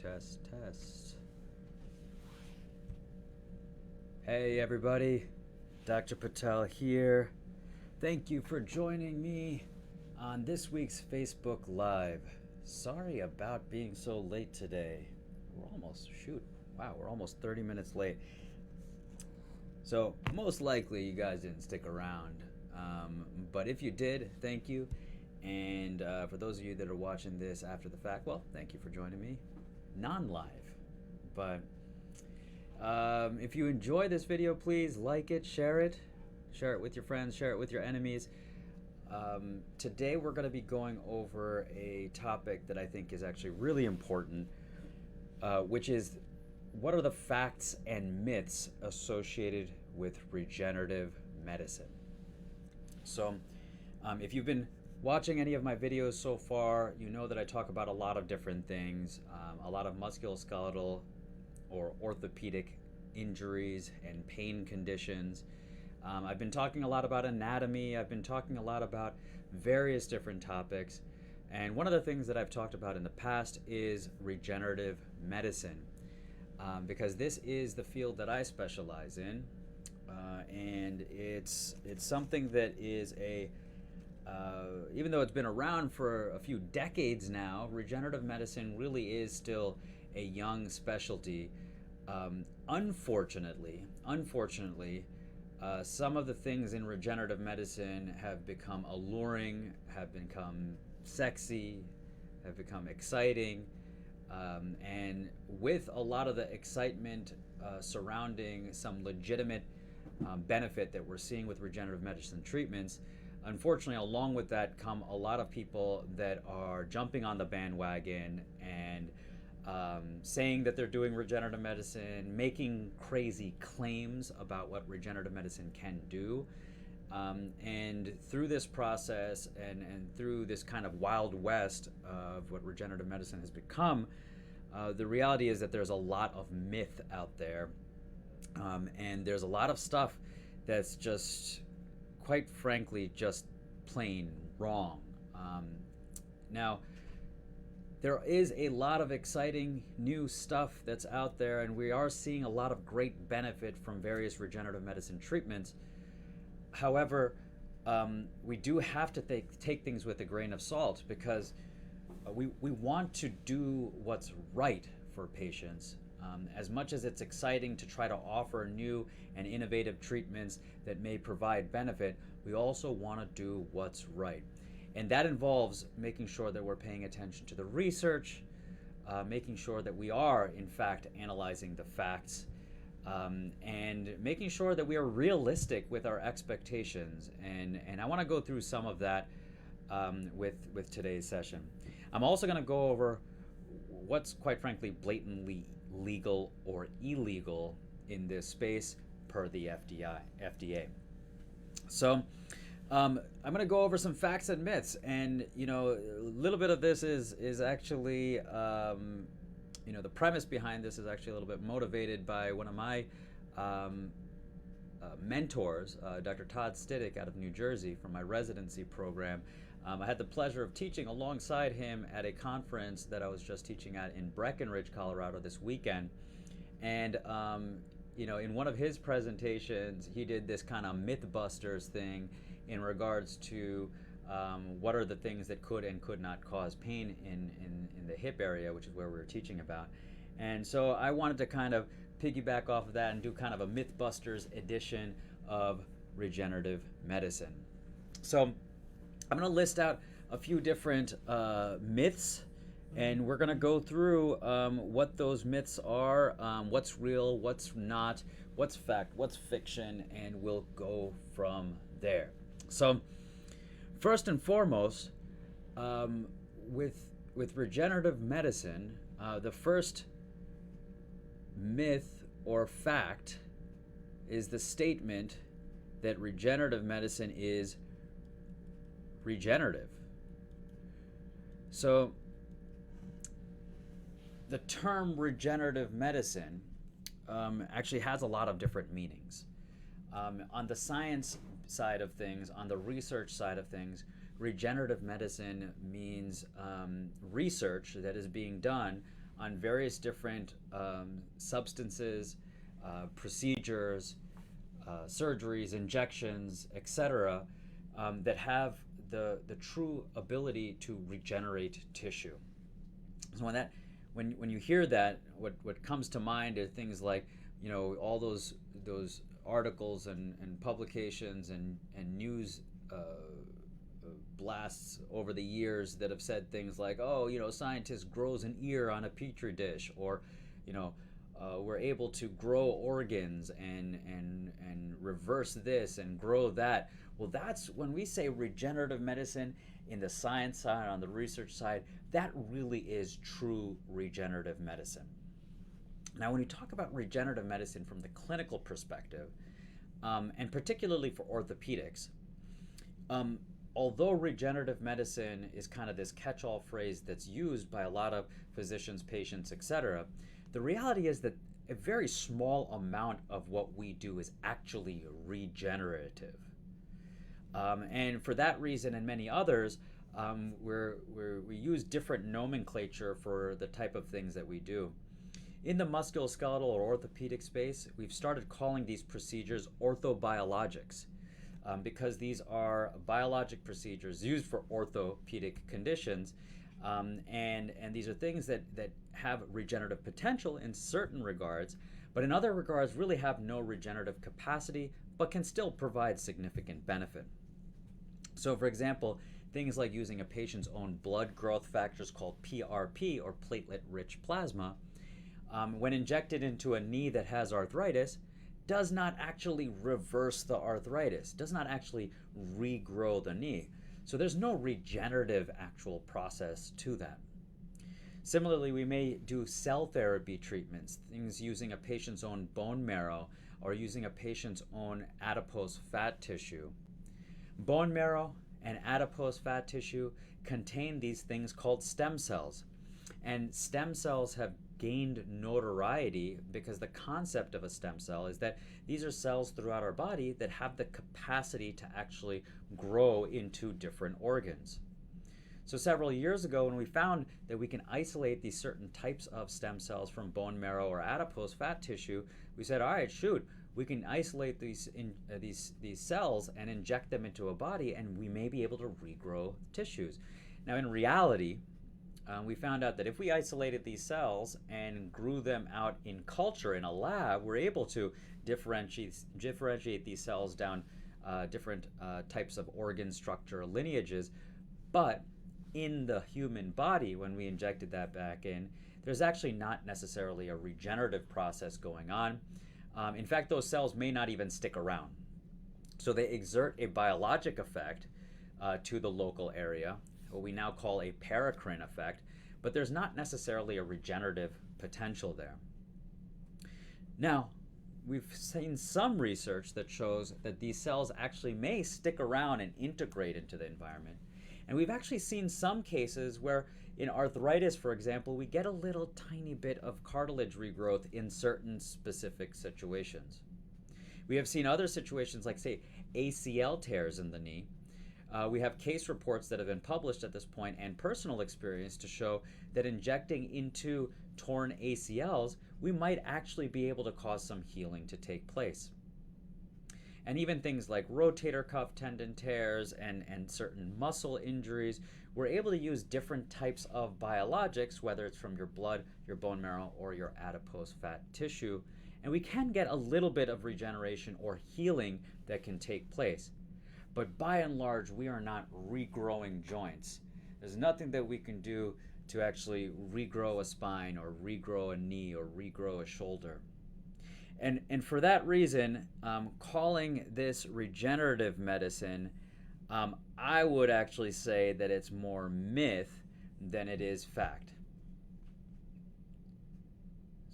Test. Hey everybody, Dr. Patel here. Thank you for joining me on this week's Facebook Live. Sorry about being so late today. We're almost 30 minutes late. So most likely you guys didn't stick around. But if you did, thank you. And for those of you that are watching this after the fact, well, thank you for joining me. Non-live. But if you enjoy this video, please like it, share it with your friends, share it with your enemies. Today we're going to be going over a topic that I think is actually really important, which is what are the facts and myths associated with regenerative medicine. So if you've been watching any of my videos so far, you know that I talk about a lot of different things, a lot of musculoskeletal or orthopedic injuries and pain conditions. I've been talking a lot about anatomy. I've been talking a lot about various different topics. And one of the things that I've talked about in the past is regenerative medicine, because this is the field that I specialize in. And it's something that is even though it's been around for a few decades now, regenerative medicine really is still a young specialty. Unfortunately, some of the things in regenerative medicine have become alluring, have become sexy, have become exciting, and with a lot of the excitement surrounding some legitimate benefit that we're seeing with regenerative medicine treatments, unfortunately, along with that come a lot of people that are jumping on the bandwagon and saying that they're doing regenerative medicine, making crazy claims about what regenerative medicine can do. And through this process and through this kind of wild west of what regenerative medicine has become, the reality is that there's a lot of myth out there. And there's a lot of stuff that's just, quite frankly, just plain wrong. Now, there is a lot of exciting new stuff that's out there, and we are seeing a lot of great benefit from various regenerative medicine treatments. However, we do have to take things with a grain of salt, because we want to do what's right for patients. As much as it's exciting to try to offer new and innovative treatments that may provide benefit, we also want to do what's right. And that involves making sure that we're paying attention to the research, making sure that we are, in fact, analyzing the facts, and making sure that we are realistic with our expectations. And I want to go through some of that with today's session. I'm also going to go over what's, quite frankly, blatantly legal or illegal in this space per the FDA. So I'm going to go over some facts and myths, and a little bit of this is actually the premise behind this is actually a little bit motivated by one of my mentors, Dr. Todd Stiddick out of New Jersey, from my residency program. I had the pleasure of teaching alongside him at a conference that I was just teaching at in Breckenridge, Colorado this weekend. And, in one of his presentations, he did this kind of Mythbusters thing in regards to what are the things that could and could not cause pain in the hip area, which is where we were teaching about. And so I wanted to kind of piggyback off of that and do kind of a Mythbusters edition of regenerative medicine. So I'm going to list out a few different myths, and we're going to go through what those myths are, what's real, what's not, what's fact, what's fiction, and we'll go from there. So first and foremost, with regenerative medicine, the first myth or fact is the statement that regenerative medicine is regenerative. So the term regenerative medicine actually has a lot of different meanings. On the science side of things, on the research side of things, regenerative medicine means research that is being done on various different substances, procedures, surgeries, injections, etc., that have the true ability to regenerate tissue. So when you hear that, what comes to mind are things like, all those articles and publications and news blasts over the years that have said things like, scientist grows an ear on a petri dish, or we're able to grow organs and reverse this and grow that. Well, that's when we say regenerative medicine in the science side, on the research side, that really is true regenerative medicine. Now, when you talk about regenerative medicine from the clinical perspective, and particularly for orthopedics, although regenerative medicine is kind of this catch-all phrase that's used by a lot of physicians, patients, etc., the reality is that a very small amount of what we do is actually regenerative. And for that reason and many others, we use different nomenclature for the type of things that we do. In the musculoskeletal or orthopedic space, we've started calling these procedures orthobiologics, because these are biologic procedures used for orthopedic conditions, and these are things that have regenerative potential in certain regards, but in other regards really have no regenerative capacity, but can still provide significant benefit. So for example, things like using a patient's own blood growth factors called PRP, or platelet-rich plasma, when injected into a knee that has arthritis, does not actually reverse the arthritis, does not actually regrow the knee. So there's no regenerative actual process to that. Similarly, we may do cell therapy treatments, things using a patient's own bone marrow or using a patient's own adipose fat tissue. Bone marrow and adipose fat tissue contain these things called stem cells. And stem cells have gained notoriety because the concept of a stem cell is that these are cells throughout our body that have the capacity to actually grow into different organs. So several years ago, when we found that we can isolate these certain types of stem cells from bone marrow or adipose fat tissue, we said, all right, we can isolate these cells and inject them into a body, and we may be able to regrow tissues. Now, in reality, we found out that if we isolated these cells and grew them out in culture in a lab, we're able to differentiate these cells down different types of organ structure lineages. But in the human body, when we injected that back in, there's actually not necessarily a regenerative process going on. In fact, those cells may not even stick around. So they exert a biologic effect to the local area, what we now call a paracrine effect, but there's not necessarily a regenerative potential there. Now, we've seen some research that shows that these cells actually may stick around and integrate into the environment. And we've actually seen some cases where in arthritis, for example, we get a little tiny bit of cartilage regrowth in certain specific situations. We have seen other situations like, say, ACL tears in the knee. We have case reports that have been published at this point and personal experience to show that injecting into torn ACLs, we might actually be able to cause some healing to take place. And even things like rotator cuff tendon tears and certain muscle injuries, we're able to use different types of biologics, whether it's from your blood, your bone marrow, or your adipose fat tissue, and we can get a little bit of regeneration or healing that can take place. But by and large, we are not regrowing joints. There's nothing that we can do to actually regrow a spine or regrow a knee or regrow a shoulder. And for that reason, calling this regenerative medicine, I would actually say that it's more myth than it is fact.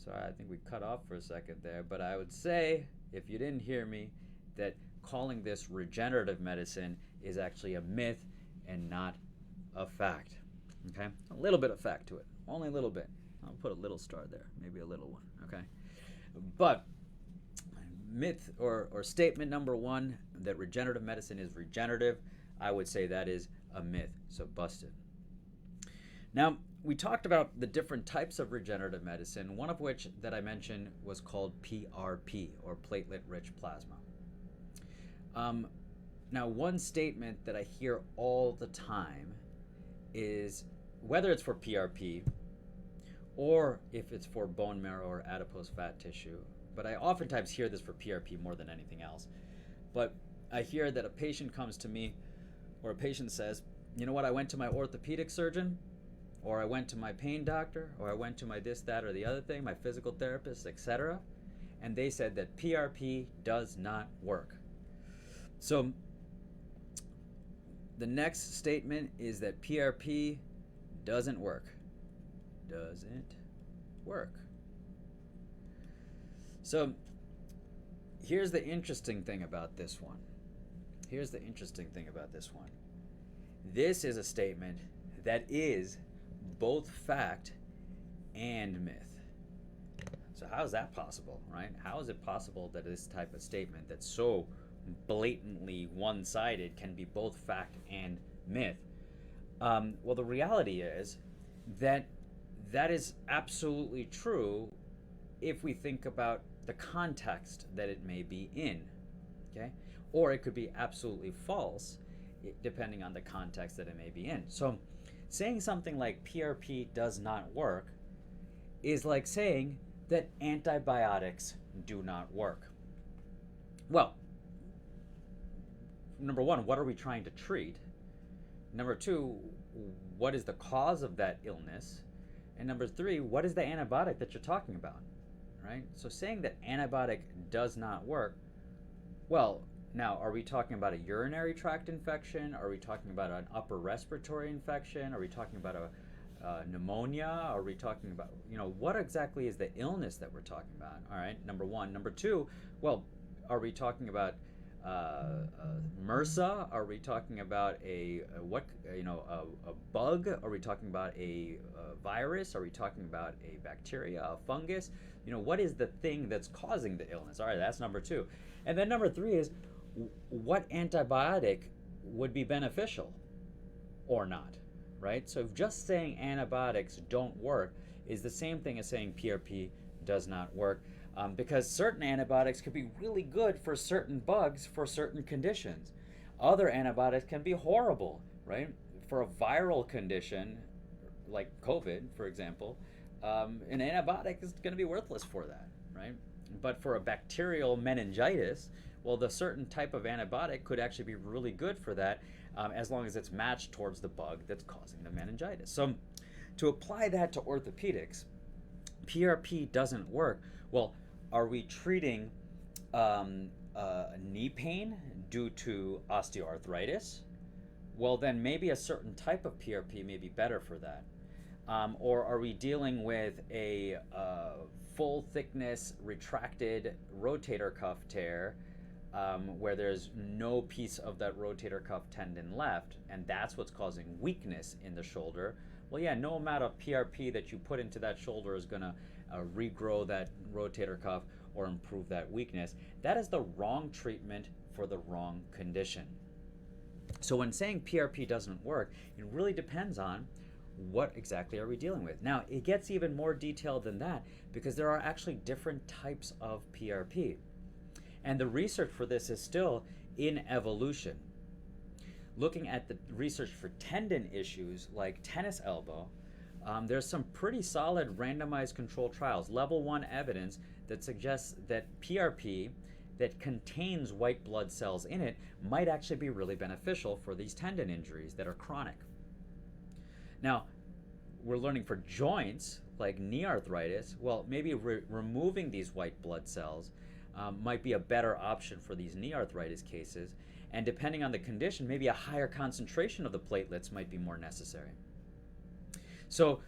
Sorry, I think we cut off for a second there, but I would say, if you didn't hear me, that calling this regenerative medicine is actually a myth and not a fact. Okay? A little bit of fact to it. Only a little bit. I'll put a little star there, maybe a little one. Okay? But myth or statement number one, that regenerative medicine is regenerative, I would say that is a myth. So busted. Now, we talked about the different types of regenerative medicine, one of which that I mentioned was called PRP, or platelet-rich plasma. Now, one statement that I hear all the time is, whether it's for PRP or if it's for bone marrow or adipose fat tissue, but I oftentimes hear this for PRP more than anything else, but I hear that a patient comes to me, or a patient says, you know what, I went to my orthopedic surgeon, or I went to my pain doctor, or I went to my this, that, or the other thing, my physical therapist, etc., and they said that PRP does not work. So the next statement is that PRP doesn't work. Doesn't work. So here's the interesting thing about this one. This is a statement that is both fact and myth. So how is that possible, right? How is it possible that this type of statement that's so blatantly one-sided can be both fact and myth? Well, the reality is that that is absolutely true if we think about the context that it may be in, okay? Or it could be absolutely false depending on the context that it may be in. So saying something like PRP does not work is like saying that antibiotics do not work. Well, number one, what are we trying to treat? Number two, what is the cause of that illness? And number three, what is the antibiotic that you're talking about, right? So saying that antibiotic does not work, well, now, are we talking about a urinary tract infection? Are we talking about an upper respiratory infection? Are we talking about a pneumonia? Are we talking about, what exactly is the illness that we're talking about? All right, number one. Number two, well, are we talking about MRSA? Are we talking about a bug? Are we talking about a virus? Are we talking about a bacteria, a fungus? What is the thing that's causing the illness? All right, that's number two. And then number three is, what antibiotic would be beneficial or not, right? So just saying antibiotics don't work is the same thing as saying PRP does not work, because certain antibiotics could be really good for certain bugs for certain conditions. Other antibiotics can be horrible, right? For a viral condition like COVID, for example, an antibiotic is going to be worthless for that, right? But for a bacterial meningitis, well, the certain type of antibiotic could actually be really good for that, as long as it's matched towards the bug that's causing the meningitis. So to apply that to orthopedics, PRP doesn't work. Well, are we treating knee pain due to osteoarthritis? Well, then maybe a certain type of PRP may be better for that. Or are we dealing with a full thickness retracted rotator cuff tear, where there's no piece of that rotator cuff tendon left, and that's what's causing weakness in the shoulder? Well, yeah, no amount of PRP that you put into that shoulder is going to regrow that rotator cuff or improve that weakness. That is the wrong treatment for the wrong condition. So when saying PRP doesn't work, it really depends on what exactly are we dealing with. Now, it gets even more detailed than that, because there are actually different types of PRP. And the research for this is still in evolution. Looking at the research for tendon issues like tennis elbow, there's some pretty solid randomized controlled trials, level 1 evidence that suggests that PRP that contains white blood cells in it might actually be really beneficial for these tendon injuries that are chronic. Now, we're learning for joints like knee arthritis, well, maybe removing these white blood cells might be a better option for these knee arthritis cases, and depending on the condition, maybe a higher concentration of the platelets might be more necessary. So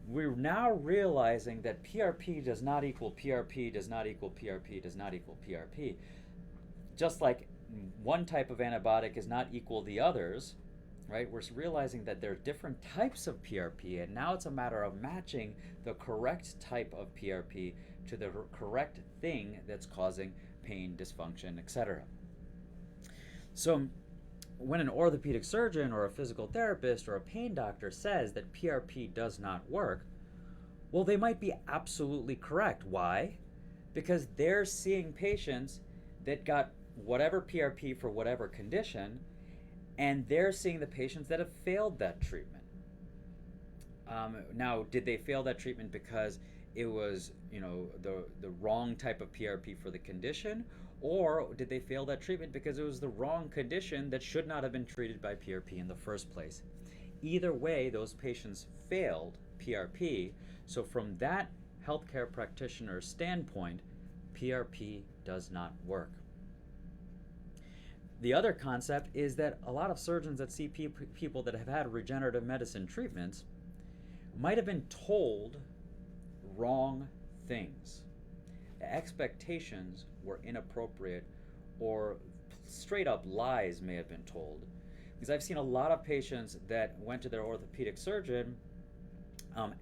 we're now realizing that PRP does not equal PRP, does not equal PRP, does not equal PRP. Just like one type of antibiotic is not equal the others, right? We're realizing that there are different types of PRP, and now it's a matter of matching the correct type of PRP to the correct thing that's causing pain, dysfunction, etc. So when an orthopedic surgeon or a physical therapist or a pain doctor says that PRP does not work, well, they might be absolutely correct. Why? Because they're seeing patients that got whatever PRP for whatever condition, and they're seeing the patients that have failed that treatment. Now, did they fail that treatment because it was, the wrong type of PRP for the condition, or did they fail that treatment because it was the wrong condition that should not have been treated by PRP in the first place? Either way, those patients failed PRP. So from that healthcare practitioner's standpoint, PRP does not work. The other concept is that a lot of surgeons that see people that have had regenerative medicine treatments might have been told wrong things. Expectations were inappropriate, or straight up lies may have been told. Because I've seen a lot of patients that went to their orthopedic surgeon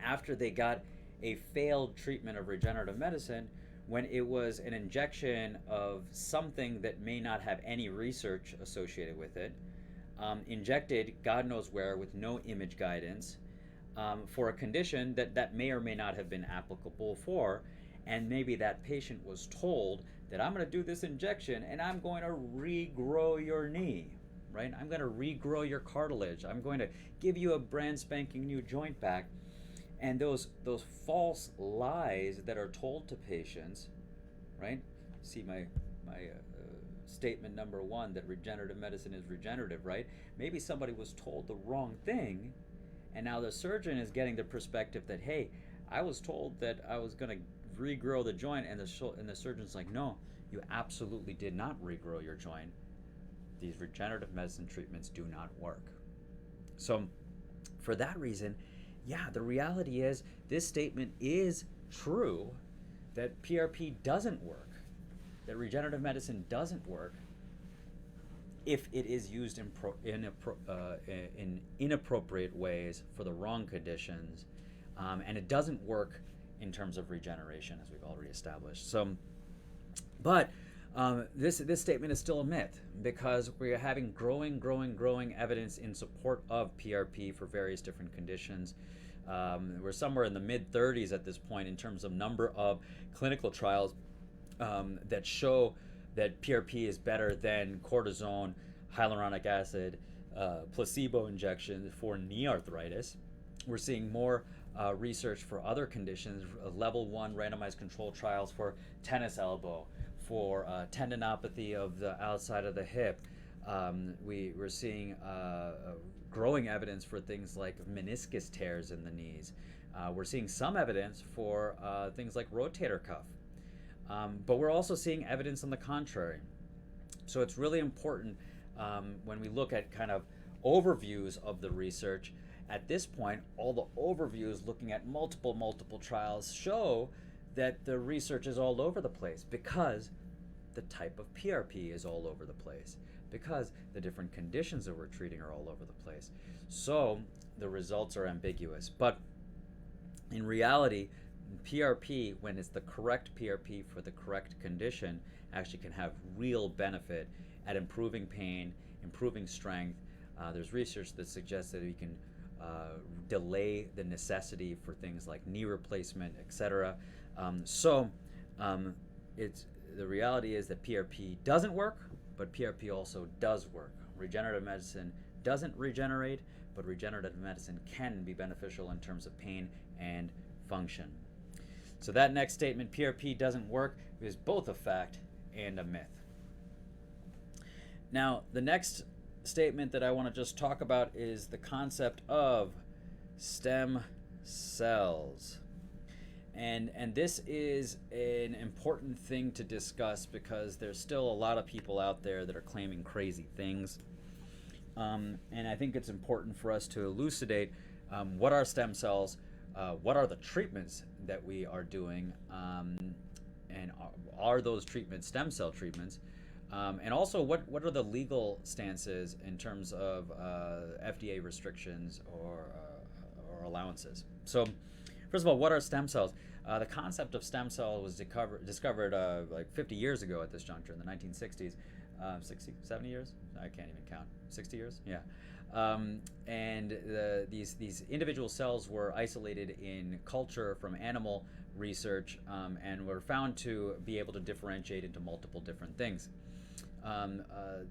after they got a failed treatment of regenerative medicine, when it was an injection of something that may not have any research associated with it, injected God knows where with no image guidance, for a condition that may or may not have been applicable for, and maybe that patient was told that I'm going to do this injection and I'm going to regrow your knee, right? I'm going to regrow your cartilage. I'm going to give you a brand spanking new joint back. And those false lies that are told to patients, right? See my statement number 1, that regenerative medicine is regenerative, right? Maybe somebody was told the wrong thing, and now the surgeon is getting the perspective that, hey, I was told that I was going to regrow the joint, and the surgeon's like, no, you absolutely did not regrow your joint. These regenerative medicine treatments do not work. So for that reason, yeah, the reality is this statement is true, that PRP doesn't work, that regenerative medicine doesn't work if it is used in inappropriate ways for the wrong conditions, and it doesn't work in terms of regeneration, as we've already established. So, but this statement is still a myth, because we're having growing evidence in support of PRP for various different conditions. We're somewhere in the mid-30s at this point in terms of number of clinical trials that show that PRP is better than cortisone, hyaluronic acid, placebo injection for knee arthritis. We're seeing more research for other conditions, level 1 randomized control trials for tennis elbow, for tendinopathy of the outside of the hip. We're seeing growing evidence for things like meniscus tears in the knees. We're seeing some evidence for things like rotator cuff. But we're also seeing evidence on the contrary. So it's really important when we look at kind of overviews of the research. At this point, all the overviews looking at multiple trials show that the research is all over the place, because the type of PRP is all over the place, because the different conditions that we're treating are all over the place. So the results are ambiguous. But in reality, PRP, when it's the correct PRP for the correct condition, actually can have real benefit at improving pain, improving strength. There's research that suggests that we can delay the necessity for things like knee replacement, etc. The reality is that PRP doesn't work, but PRP also does work. Regenerative medicine doesn't regenerate, but regenerative medicine can be beneficial in terms of pain and function. So that next statement, PRP doesn't work, is both a fact and a myth. Now, the next statement that I want to just talk about is the concept of stem cells. And this is an important thing to discuss, because there's still a lot of people out there that are claiming crazy things. And I think it's important for us to elucidate what are stem cells, what are the treatments that we are doing, and are those treatments stem cell treatments, and also what are the legal stances in terms of FDA restrictions or allowances. So first of all, what are stem cells? The concept of stem cell was discovered like 50 years ago at this juncture, in the 1960s, 60, 70 years? I can't even count. 60 years? Yeah. And these individual cells were isolated in culture from animal research and were found to be able to differentiate into multiple different things.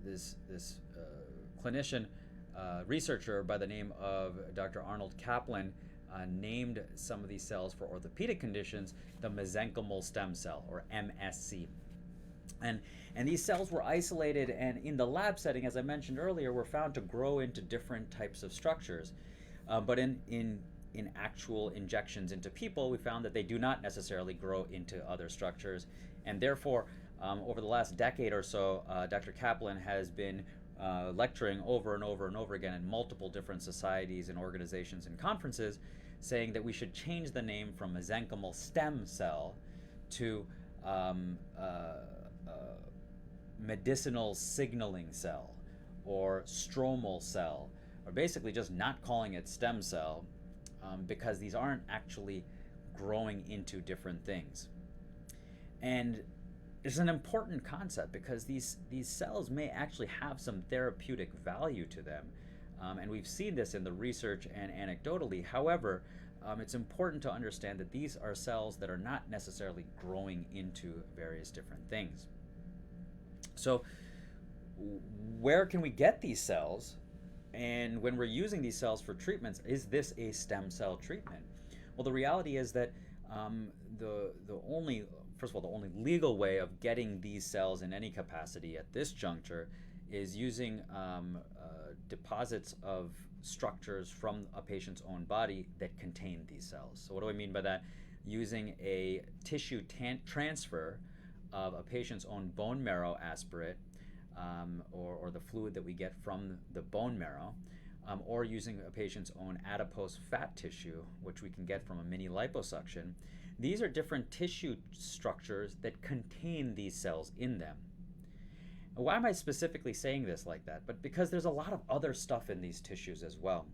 This clinician, researcher by the name of Dr. Arnold Kaplan named some of these cells for orthopedic conditions the mesenchymal stem cell, or MSC. And these cells were isolated, and in the lab setting, as I mentioned earlier, were found to grow into different types of structures. But in actual injections into people, we found that they do not necessarily grow into other structures. And therefore, over the last decade or so, Dr. Kaplan has been lecturing over and over and over again in multiple different societies and organizations and conferences, saying that we should change the name from mesenchymal stem cell to medicinal signaling cell or stromal cell, or basically just not calling it stem cell, because these aren't actually growing into different things. And it's an important concept because these cells may actually have some therapeutic value to them, and we've seen this in the research and anecdotally. However, it's important to understand that these are cells that are not necessarily growing into various different things. So where can we get these cells? And when we're using these cells for treatments, is this a stem cell treatment? Well, the reality is that the only legal way of getting these cells in any capacity at this juncture is using deposits of structures from a patient's own body that contain these cells. So what do I mean by that? Using a tissue transfer of a patient's own bone marrow aspirate, or the fluid that we get from the bone marrow, or using a patient's own adipose fat tissue, which we can get from a mini liposuction. These are different tissue structures that contain these cells in them. Why am I specifically saying this like that? But because there's a lot of other stuff in these tissues as well.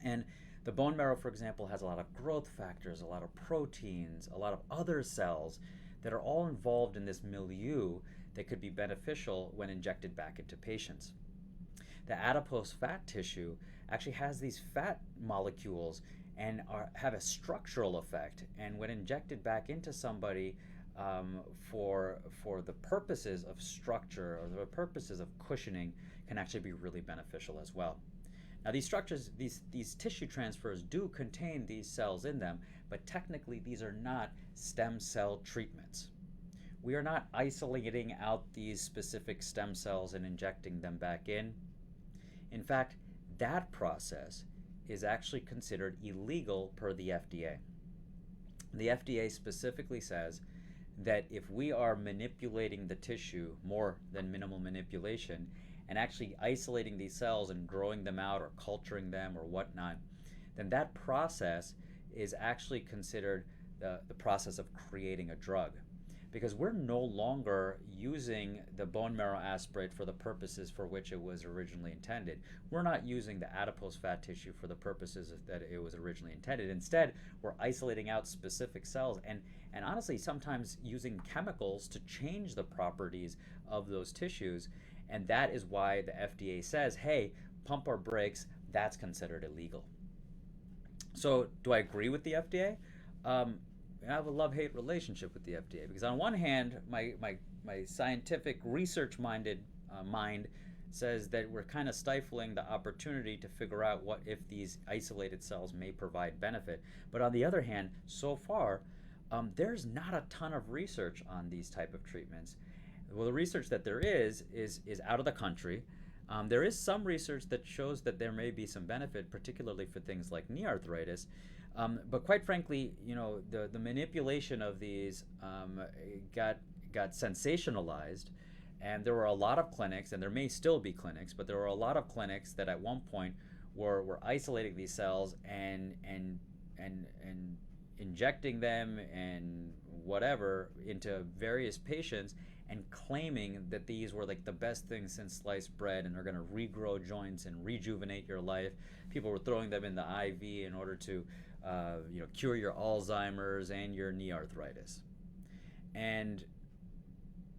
And the bone marrow, for example, has a lot of growth factors, a lot of proteins, a lot of other cells that are all involved in this milieu that could be beneficial when injected back into patients. The adipose fat tissue actually has these fat molecules and have a structural effect, and when injected back into somebody for the purposes of structure or the purposes of cushioning, can actually be really beneficial as well. Now, these structures, these tissue transfers do contain these cells in them, but technically these are not stem cell treatments. We are not isolating out these specific stem cells and injecting them back in. In fact, that process is actually considered illegal per the FDA. The FDA specifically says that if we are manipulating the tissue more than minimal manipulation and actually isolating these cells and growing them out or culturing them or whatnot, then that process is actually considered the process of creating a drug. Because we're no longer using the bone marrow aspirate for the purposes for which it was originally intended. We're not using the adipose fat tissue for the purposes that it was originally intended. Instead, we're isolating out specific cells and honestly sometimes using chemicals to change the properties of those tissues. And that is why the FDA says, hey, pump our brakes, that's considered illegal. So do I agree with the FDA? I have a love-hate relationship with the FDA because on one hand, my scientific research-minded mind says that we're kind of stifling the opportunity to figure out what if these isolated cells may provide benefit. But on the other hand, so far, there's not a ton of research on these type of treatments. Well, the research that there is out of the country. There is some research that shows that there may be some benefit, particularly for things like knee arthritis. But quite frankly, you know, the manipulation of these got sensationalized, and there were a lot of clinics, and there may still be clinics, but there were a lot of clinics that at one point were isolating these cells and injecting them and whatever into various patients and claiming that these were like the best things since sliced bread and are going to regrow joints and rejuvenate your life. People were throwing them in the IV in order to cure your Alzheimer's and your knee arthritis. And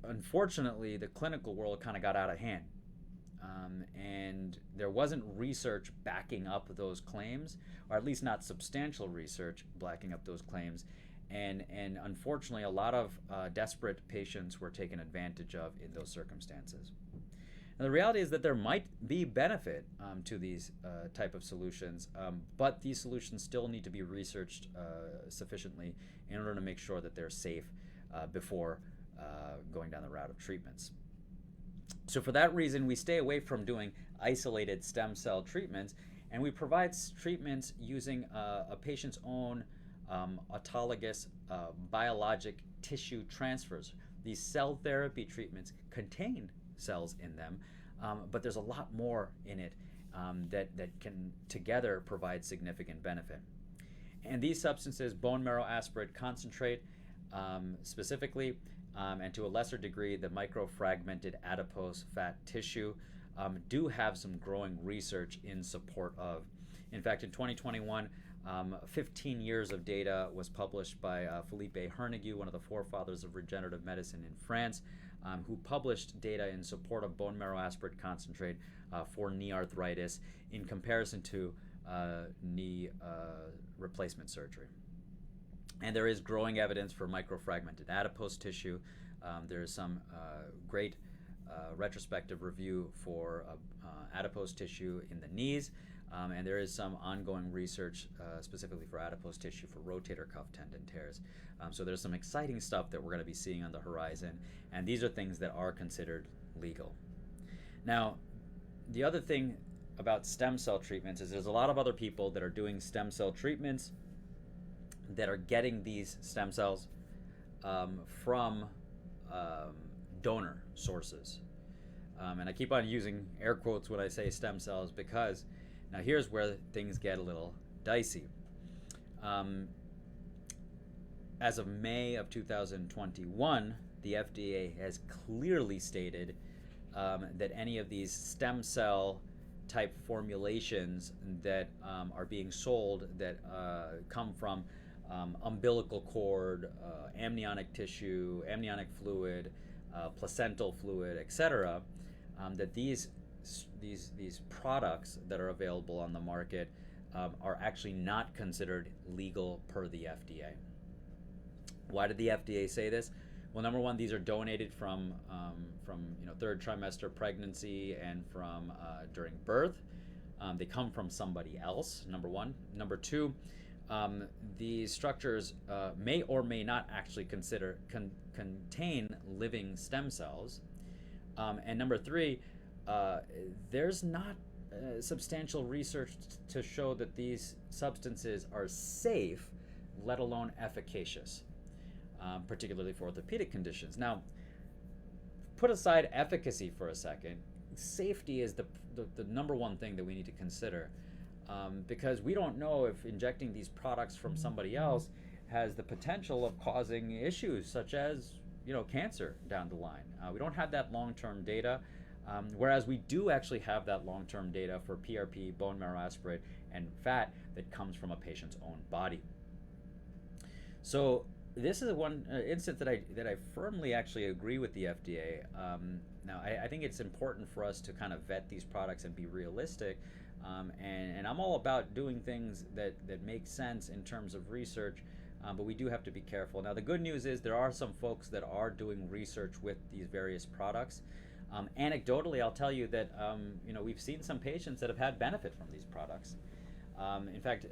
unfortunately, the clinical world kind of got out of hand. And there wasn't research backing up those claims, or at least not substantial research backing up those claims. And unfortunately, a lot of desperate patients were taken advantage of in those circumstances. And the reality is that there might be benefit to these type of solutions, but these solutions still need to be researched sufficiently in order to make sure that they're safe before going down the route of treatments. So for that reason, we stay away from doing isolated stem cell treatments, and we provide treatments using a patient's own autologous biologic tissue transfers. These cell therapy treatments contain cells in them, but there's a lot more in it that can together provide significant benefit. And these substances, bone marrow aspirate concentrate specifically, and to a lesser degree, the microfragmented adipose fat tissue, do have some growing research in support of. In fact, in 2021, 15 years of data was published by Philippe Hernigue, one of the forefathers of regenerative medicine in France, who published data in support of bone marrow aspirate concentrate for knee arthritis in comparison to knee replacement surgery. And there is growing evidence for microfragmented adipose tissue. There is some great retrospective review for adipose tissue in the knees, and there is some ongoing research specifically for adipose tissue for rotator cuff tendon tears. So there's some exciting stuff that we're going to be seeing on the horizon, and these are things that are considered legal. Now, the other thing about stem cell treatments is there's a lot of other people that are doing stem cell treatments that are getting these stem cells from donor sources. And I keep on using air quotes when I say stem cells because now here's where things get a little dicey. As of May of 2021, the FDA has clearly stated that any of these stem cell type formulations that are being sold that come from umbilical cord, amniotic tissue, amniotic fluid, placental fluid, etc., that these products that are available on the market are actually not considered legal per the FDA. Why did the FDA say this? Well, number one, these are donated from third trimester pregnancy and from during birth. They come from somebody else, number one. Number two, these structures may or may not actually contain living stem cells. And number three, there's not substantial research to show that these substances are safe, let alone efficacious, particularly for orthopedic conditions. Now, put aside efficacy for a second. Safety is the number one thing that we need to consider. Because we don't know if injecting these products from somebody else has the potential of causing issues such as cancer down the line. We don't have that long-term data, whereas we do actually have that long-term data for PRP, bone marrow aspirate, and fat that comes from a patient's own body. So this is one instance that I firmly actually agree with the FDA. Now I think it's important for us to kind of vet these products and be realistic. And I'm all about doing things that make sense in terms of research, but we do have to be careful. Now, the good news is there are some folks that are doing research with these various products. Anecdotally, I'll tell you that we've seen some patients that have had benefit from these products. In fact,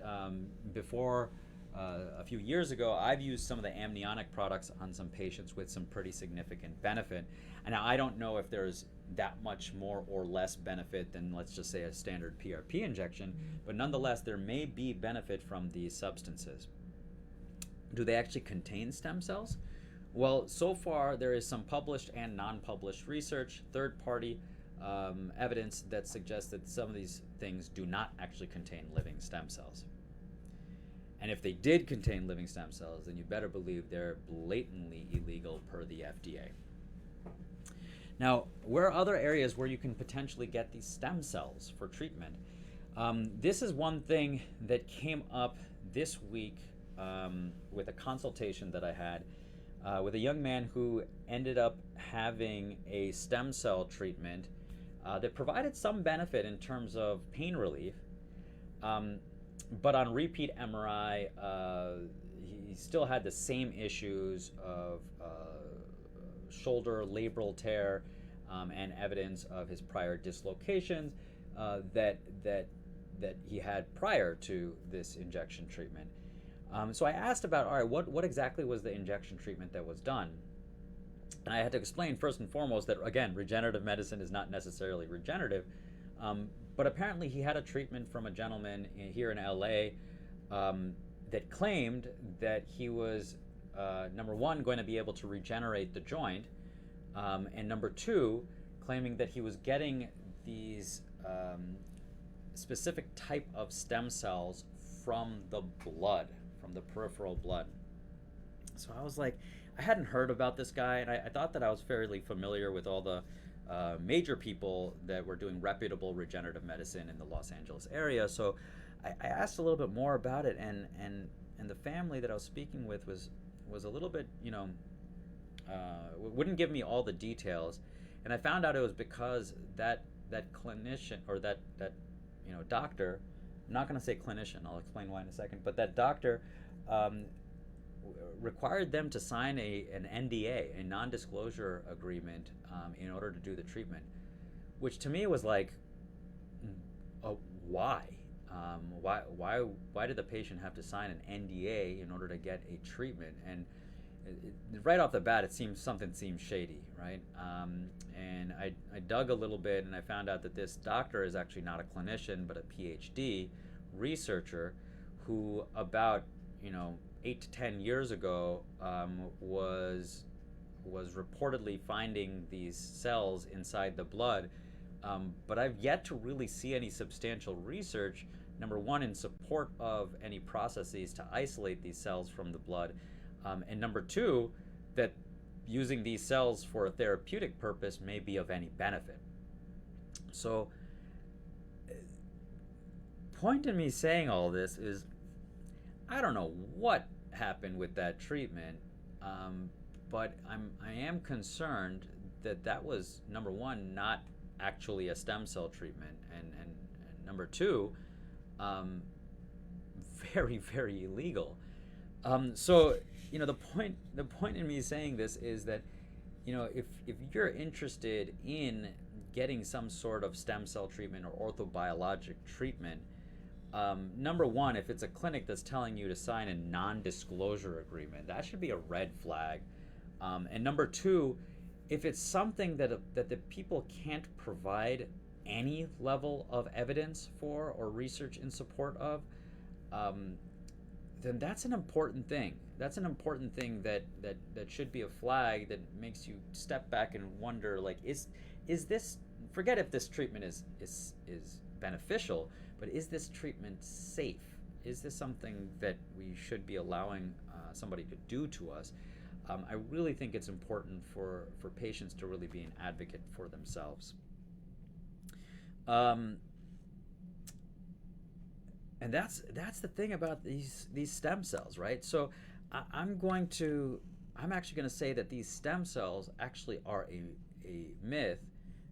before a few years ago, I've used some of the amniotic products on some patients with some pretty significant benefit. And now I don't know if there's that much more or less benefit than, let's just say, a standard PRP injection, but nonetheless, there may be benefit from these substances. Do they actually contain stem cells? Well, so far there is some published and non-published research, third-party evidence that suggests that some of these things do not actually contain living stem cells. And if they did contain living stem cells, then you better believe they're blatantly illegal per the FDA. Now, where are other areas where you can potentially get these stem cells for treatment? This is one thing that came up this week with a consultation that I had with a young man who ended up having a stem cell treatment that provided some benefit in terms of pain relief. But on repeat MRI, he still had the same issues of shoulder labral tear and evidence of his prior dislocations that he had prior to this injection treatment. So I asked about, all right, what exactly was the injection treatment that was done? And I had to explain first and foremost that, again, regenerative medicine is not necessarily regenerative, but apparently he had a treatment from a gentleman here in LA that claimed that he was, number one, going to be able to regenerate the joint, and number two, claiming that he was getting these specific type of stem cells from the blood, from the peripheral blood. So I was like, I hadn't heard about this guy, and I thought that I was fairly familiar with all the major people that were doing reputable regenerative medicine in the Los Angeles area. So I asked a little bit more about it, and the family that I was speaking with was a little bit, wouldn't give me all the details, and I found out it was because that clinician, or that doctor, I'm not going to say clinician, I'll explain why in a second, but that doctor required them to sign an NDA, a non-disclosure agreement, in order to do the treatment, which to me was like, why? Why did the patient have to sign an NDA in order to get a treatment? And right off the bat, something seemed shady, right? And I dug a little bit, and I found out that this doctor is actually not a clinician, but a PhD researcher who about 8 to 10 years ago was reportedly finding these cells inside the blood, but I've yet to really see any substantial research, number one, in support of any processes to isolate these cells from the blood, and number two, that using these cells for a therapeutic purpose may be of any benefit. So, point in me saying all this is, I don't know what happened with that treatment, but I am concerned that was, number one, not actually a stem cell treatment, and number two, very, very illegal. So the point in me saying this is that if you're interested in getting some sort of stem cell treatment or orthobiologic treatment, number one, if it's a clinic that's telling you to sign a non-disclosure agreement, that should be a red flag. And number two, if it's something that the people can't provide any level of evidence for or research in support of, then that's an important thing. That's an important thing that should be a flag that makes you step back and wonder, like, is this, forget if this treatment is beneficial, but is this treatment safe? Is this something that we should be allowing somebody to do to us? I really think it's important for patients to really be an advocate for themselves. And that's the thing about these stem cells, right? So I'm actually going to say that these stem cells actually are a myth,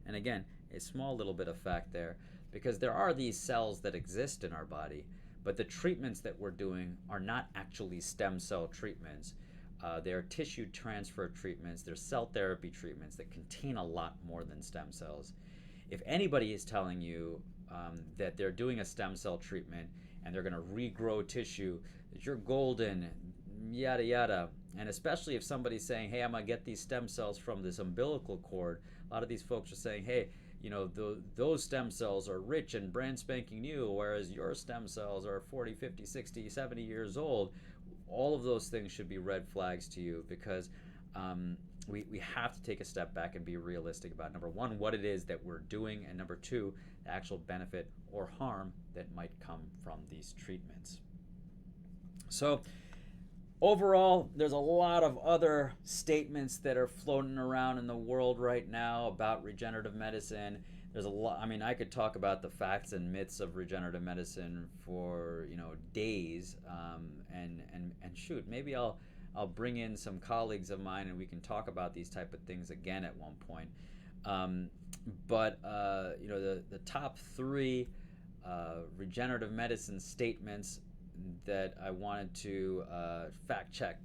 and again, a small little bit of fact there, because there are these cells that exist in our body, but the treatments that we're doing are not actually stem cell treatments. They're tissue transfer treatments, they're cell therapy treatments that contain a lot more than stem cells. If anybody is telling you that they're doing a stem cell treatment and they're going to regrow tissue, that you're golden, yada yada, and especially if somebody's saying, hey, I'm going to get these stem cells from this umbilical cord, a lot of these folks are saying, hey, those stem cells are rich and brand spanking new, whereas your stem cells are 40, 50, 60, 70 years old. All of those things should be red flags to you, because we have to take a step back and be realistic about, number one, what it is that we're doing, and number two, the actual benefit or harm that might come from these treatments. So overall, there's a lot of other statements that are floating around in the world right now about regenerative medicine. There's a lot. I mean, I could talk about the facts and myths of regenerative medicine for days, and shoot, maybe I'll I'll bring in some colleagues of mine and we can talk about these type of things again at one point. But the top three regenerative medicine statements that I wanted to fact check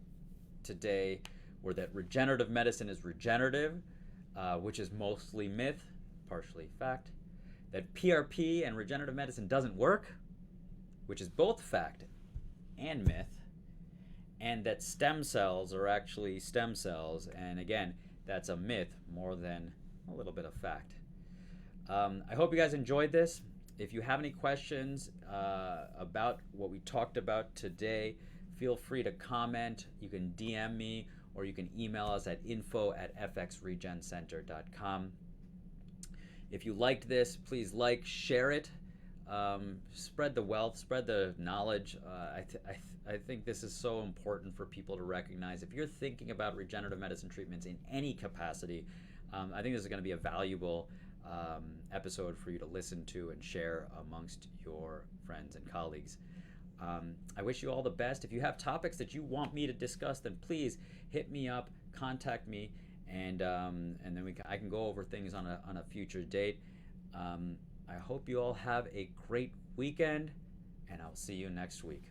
today were that regenerative medicine is regenerative, which is mostly myth, partially fact. That PRP and regenerative medicine doesn't work, which is both fact and myth. And that stem cells are actually stem cells, and again, that's a myth more than a little bit of fact. I hope you guys enjoyed this. If you have any questions about what we talked about today, feel free to comment. You can DM me or you can email us at info@fxregencenter.com. If you liked this, please like, share it, spread the wealth, spread the knowledge. I think this is so important for people to recognize. If you're thinking about regenerative medicine treatments in any capacity, I think this is going to be a valuable episode for you to listen to and share amongst your friends and colleagues. I wish you all the best. If you have topics that you want me to discuss, then please hit me up, contact me, and then I can go over things on a future date. I hope you all have a great weekend, and I'll see you next week.